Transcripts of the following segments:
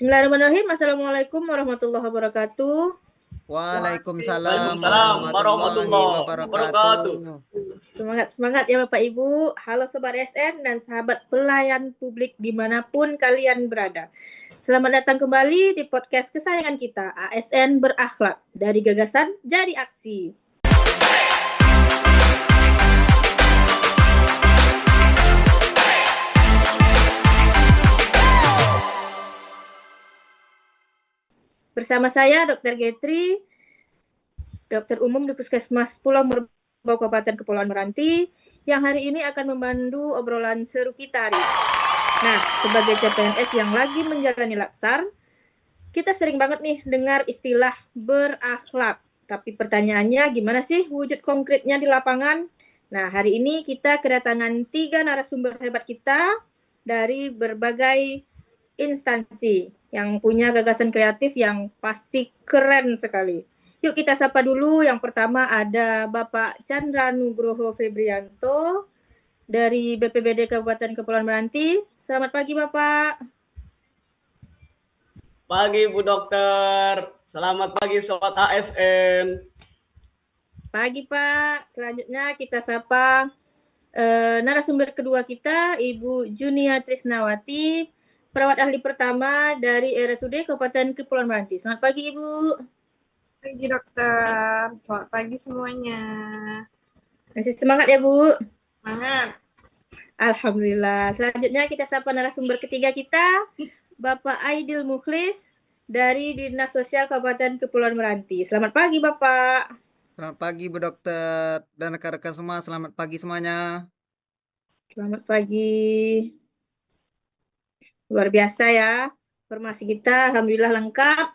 Bismillahirrahmanirrahim. Assalamualaikum warahmatullahi wabarakatuh. Waalaikumsalam Waalaikumsalam warahmatullahi warahmatullahi wabarakatuh. wabarakatuh. Semangat ya Bapak Ibu. Halo Sobat SN dan sahabat pelayan publik dimanapun kalian berada. Selamat datang kembali di podcast kesayangan kita, ASN Berakhlak. Dari gagasan jadi aksi. Bersama saya Dr. Getri, Dokter Umum di Puskesmas Pulau Merbau Kabupaten Kepulauan Meranti, yang hari ini akan memandu obrolan seru kita hari ini. Nah, sebagai CPNS yang lagi menjalani latsar, kita sering banget nih dengar istilah berakhlak. Tapi pertanyaannya gimana sih wujud konkretnya di lapangan? Nah, hari ini kita kedatangan 3 narasumber hebat kita dari berbagai instansi yang punya gagasan kreatif yang pasti keren sekali. Yuk kita sapa dulu. Yang pertama ada Bapak Chandra Nugroho Febrianto dari BPBD Kabupaten Kepulauan Meranti. Selamat pagi Bapak. Pagi Bu Dokter. Selamat pagi Sobat ASN. Pagi Pak. Selanjutnya kita sapa narasumber kedua kita, Ibu Junia Trisnawati, perawat ahli pertama dari RSUD Kabupaten Kepulauan Meranti. Selamat pagi Ibu. Pagi dokter, selamat pagi semuanya. Masih semangat ya Bu? Semangat. Alhamdulillah. Selanjutnya kita sapa narasumber ketiga kita, Bapak Aidil Mukhlis dari Dinas Sosial Kabupaten Kepulauan Meranti. Selamat pagi Bapak. Selamat pagi Bu Dokter dan rekan-rekan semua, selamat pagi semuanya. Selamat pagi. Luar biasa ya, informasi kita alhamdulillah lengkap.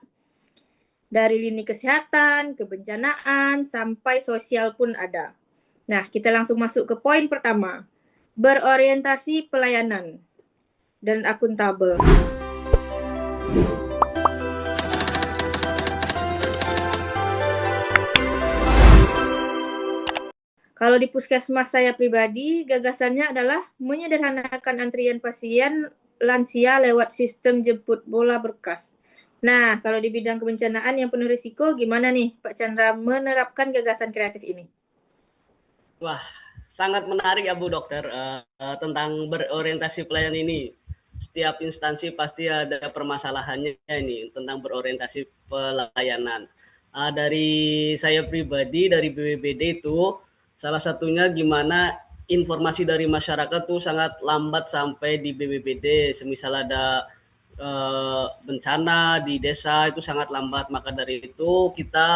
Dari lini kesehatan, kebencanaan, sampai sosial pun ada. Nah, kita langsung masuk ke poin pertama. Berorientasi pelayanan dan akuntabel. Kalau di puskesmas saya pribadi, gagasannya adalah menyederhanakan antrian pasien lansia lewat sistem jemput bola berkas. Nah, kalau di bidang kebencanaan yang penuh risiko, gimana nih Pak Chandra menerapkan gagasan kreatif ini? Wah, sangat menarik ya Bu Dokter tentang berorientasi pelayanan ini. Setiap instansi pasti ada permasalahannya ini tentang berorientasi pelayanan. Dari saya pribadi, dari BPBD itu, salah satunya gimana informasi dari masyarakat tuh sangat lambat sampai di BPBD. Semisal ada bencana di desa itu sangat lambat. Maka dari itu kita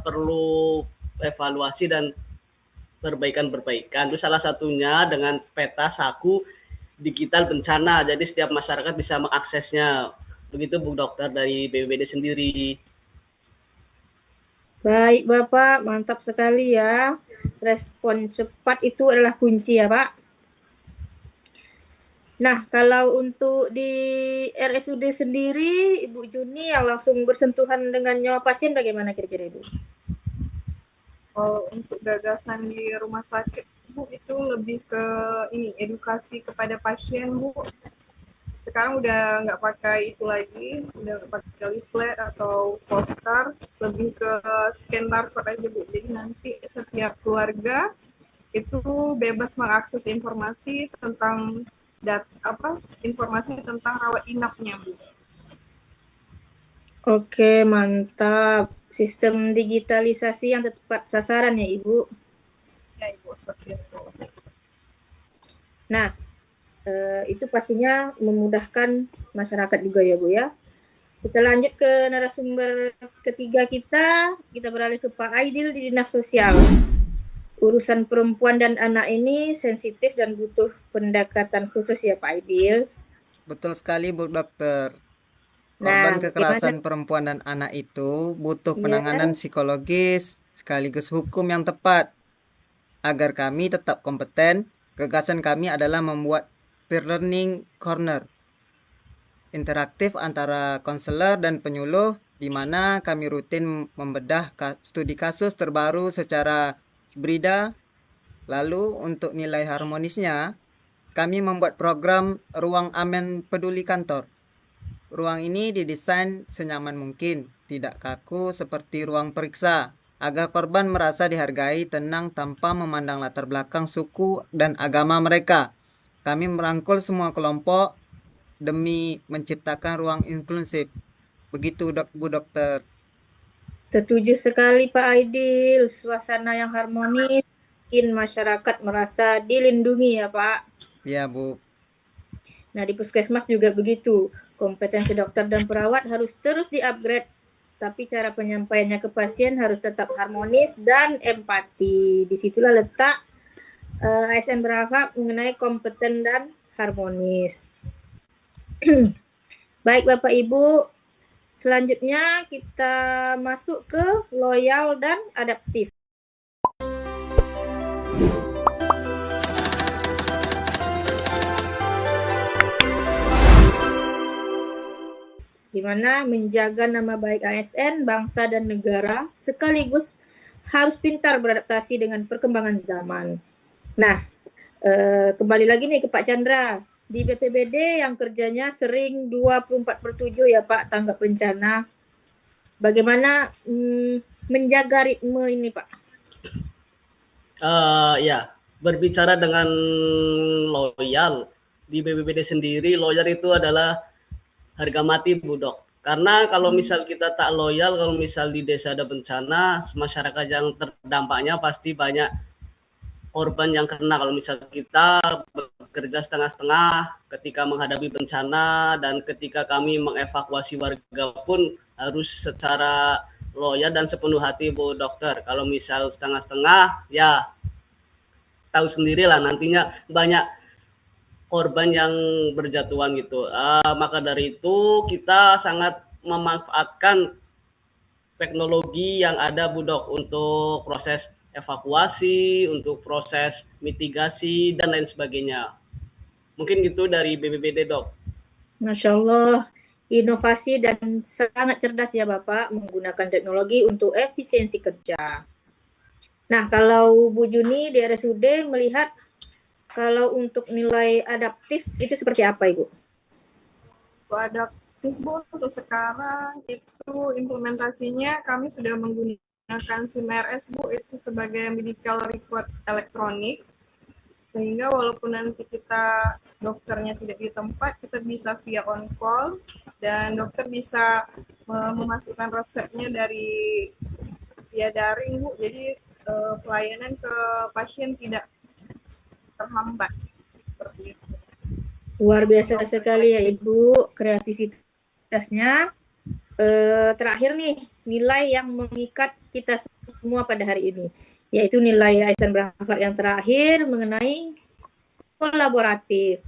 perlu evaluasi dan perbaikan-perbaikan. Itu salah satunya dengan peta saku digital bencana. Jadi setiap masyarakat bisa mengaksesnya. Begitu Bu Dokter dari BPBD sendiri. Baik Bapak, mantap sekali ya. Respon cepat itu adalah kunci ya Pak. Nah, kalau untuk di RSUD sendiri, Ibu Juni yang langsung bersentuhan dengan nyawa pasien bagaimana kira-kira Ibu? Kalau untuk gagasan di rumah sakit, Bu, itu lebih ke edukasi kepada pasien, Bu. Sekarang udah nggak pakai itu lagi, udah nggak pakai leaflet atau poster, lebih ke scan barcode aja Bu. Jadi nanti setiap keluarga itu bebas mengakses informasi tentang informasi tentang rawat inapnya Bu. Oke, mantap. Sistem digitalisasi yang tepat sasaran ya Ibu. Ya Ibu, seperti itu. Nah, itu pastinya memudahkan masyarakat juga ya Bu ya. Kita lanjut ke narasumber ketiga kita beralih ke Pak Aidil di Dinas Sosial. Urusan perempuan dan anak ini sensitif dan butuh pendekatan khusus ya Pak Aidil. Betul sekali Bu Dokter. Korban kekerasan gimana? perempuan dan anak itu butuh penanganan psikologis sekaligus hukum yang tepat. Agar kami tetap kompeten, gagasan kami adalah membuat peer learning corner interaktif antara konselor dan penyuluh, di mana kami rutin membedah studi kasus terbaru secara hibrida. Lalu untuk nilai harmonisnya, kami membuat program Ruang Aman Peduli Kantor. Ruang ini didesain senyaman mungkin, tidak kaku seperti ruang periksa, agar korban merasa dihargai, tenang tanpa memandang latar belakang suku dan agama mereka. Kami merangkul semua kelompok demi menciptakan ruang inklusif. Begitu Bu Dokter. Setuju sekali Pak Aidil, suasana yang harmonis bikin masyarakat merasa dilindungi ya Pak. Ya Bu. Nah di puskesmas juga begitu, kompetensi dokter dan perawat harus terus di-upgrade, tapi cara penyampaiannya ke pasien harus tetap harmonis dan empati. Disitulah letak ASN berhak mengenai kompeten dan harmonis. Baik Bapak Ibu, selanjutnya kita masuk ke loyal dan adaptif. Di mana menjaga nama baik ASN, bangsa dan negara sekaligus harus pintar beradaptasi dengan perkembangan zaman. Nah, kembali lagi nih ke Pak Chandra. Di BPBD yang kerjanya sering 24/7 ya Pak, tanggap bencana. Bagaimana menjaga ritme ini Pak? Ya, berbicara dengan loyal, di BPBD sendiri loyal itu adalah harga mati Bu Dok. Karena kalau misal kita tak loyal, kalau misal di desa ada bencana, masyarakat yang terdampaknya pasti banyak korban yang kena. Kalau misal kita bekerja setengah-setengah ketika menghadapi bencana, dan ketika kami mengevakuasi warga pun harus secara loyal dan sepenuh hati Bu Dokter. Kalau misal setengah-setengah, ya tahu sendirilah nantinya banyak korban yang berjatuhan gitu. Maka dari itu kita sangat memanfaatkan teknologi yang ada Bu Dok untuk proses evakuasi, untuk proses mitigasi dan lain sebagainya. Mungkin gitu dari BPBD Dok. Masya Allah, inovasi dan sangat cerdas ya Bapak menggunakan teknologi untuk efisiensi kerja. Nah, kalau Bu Juni di RSUD melihat kalau untuk nilai adaptif itu seperti apa Ibu? Adaptif Bu, untuk sekarang itu implementasinya kami sudah menggunakan SIM-RS Bu, itu sebagai medical record elektronik, sehingga walaupun nanti kita dokternya tidak di tempat, kita bisa via on call dan dokter bisa memasukkan resepnya dari via daring Bu, jadi pelayanan ke pasien tidak terhambat seperti itu. Luar biasa sekali ya Ibu kreativitasnya. Terakhir nih, nilai yang mengikat kita semua pada hari ini, yaitu nilai ASN berakhlak yang terakhir mengenai kolaboratif.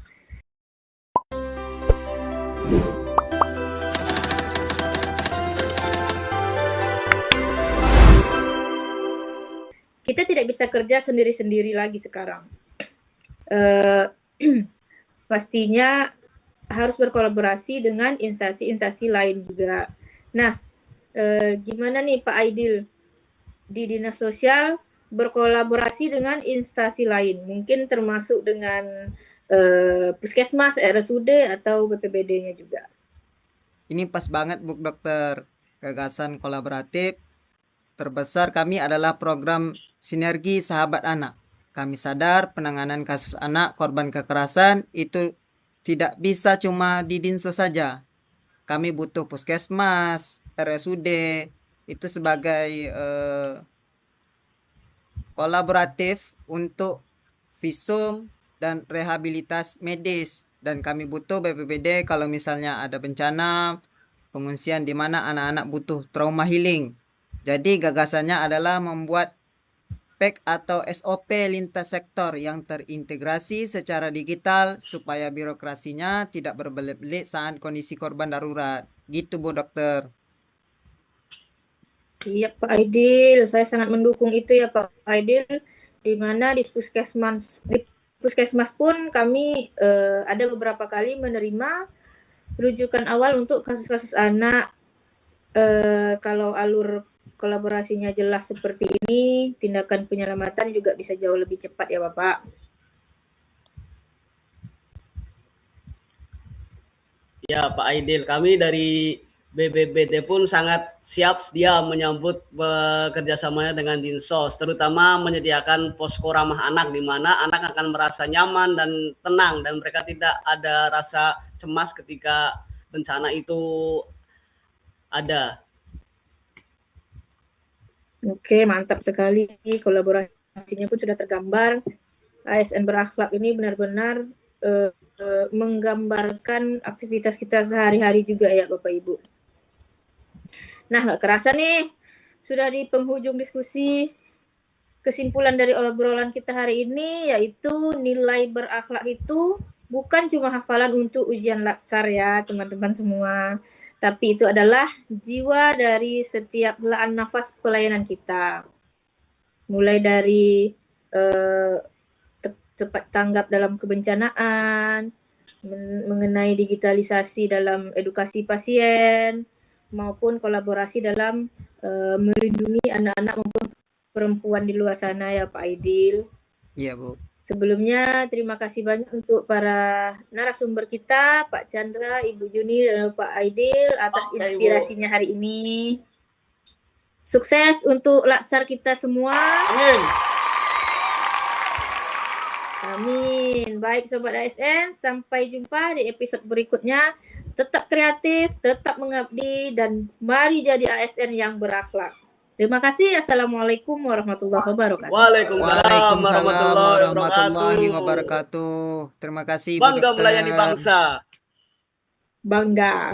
Kita tidak bisa kerja sendiri-sendiri lagi sekarang. Pastinya harus berkolaborasi dengan instansi-instansi lain juga. Nah, gimana nih Pak Aidil di Dinas Sosial berkolaborasi dengan instansi lain, mungkin termasuk dengan Puskesmas, RSUD atau BPBD-nya juga. Ini pas banget Bu Dokter. Gagasan kolaboratif terbesar kami adalah program Sinergi Sahabat Anak. Kami sadar penanganan kasus anak korban kekerasan itu tidak bisa cuma di Dinsos saja. Kami butuh Puskesmas, RSUD itu sebagai kolaboratif untuk visum dan rehabilitas medis. Dan kami butuh BPBD kalau misalnya ada bencana, pengungsian di mana anak-anak butuh trauma healing. Jadi gagasannya adalah membuat PEK atau SOP lintas sektor yang terintegrasi secara digital supaya birokrasinya tidak berbelit-belit saat kondisi korban darurat. Gitu Bu Dokter. Iya Pak Aidil, saya sangat mendukung itu ya Pak Aidil, di mana di Puskesmas pun kami ada beberapa kali menerima rujukan awal untuk kasus-kasus anak. Kalau alur kolaborasinya jelas seperti ini, tindakan penyelamatan juga bisa jauh lebih cepat ya Bapak. Ya, Pak Aidil, kami dari BBBT pun sangat siap sedia menyambut kerjasamanya dengan Dinsos, terutama menyediakan posko ramah anak di mana anak akan merasa nyaman dan tenang dan mereka tidak ada rasa cemas ketika bencana itu ada. Oke, mantap sekali. Kolaborasinya pun sudah tergambar. ASN berakhlak ini benar-benar menggambarkan aktivitas kita sehari-hari juga ya Bapak Ibu. Nah, nggak kerasa nih, sudah di penghujung diskusi. Kesimpulan dari obrolan kita hari ini yaitu nilai berakhlak itu bukan cuma hafalan untuk ujian latsar ya teman-teman semua. Tapi itu adalah jiwa dari setiap helaan nafas pelayanan kita. Mulai dari cepat tanggap dalam kebencanaan, mengenai digitalisasi dalam edukasi pasien, maupun kolaborasi dalam melindungi anak-anak maupun perempuan di luar sana ya Pak Aidil. Iya, Bu. Sebelumnya terima kasih banyak untuk para narasumber kita, Pak Chandra, Ibu Juni, dan Pak Aidil atas inspirasinya hari ini. Sukses untuk latsar kita semua. Amin. Amin. Baik Sobat ASN, sampai jumpa di episode berikutnya. Tetap kreatif, tetap mengabdi, dan mari jadi ASN yang berakhlak. Terima kasih. Assalamualaikum warahmatullahi wabarakatuh. Waalaikumsalam warahmatullahi wabarakatuh. Terima kasih, Bu Bangga Dokter. melayani bangsa. Bangga.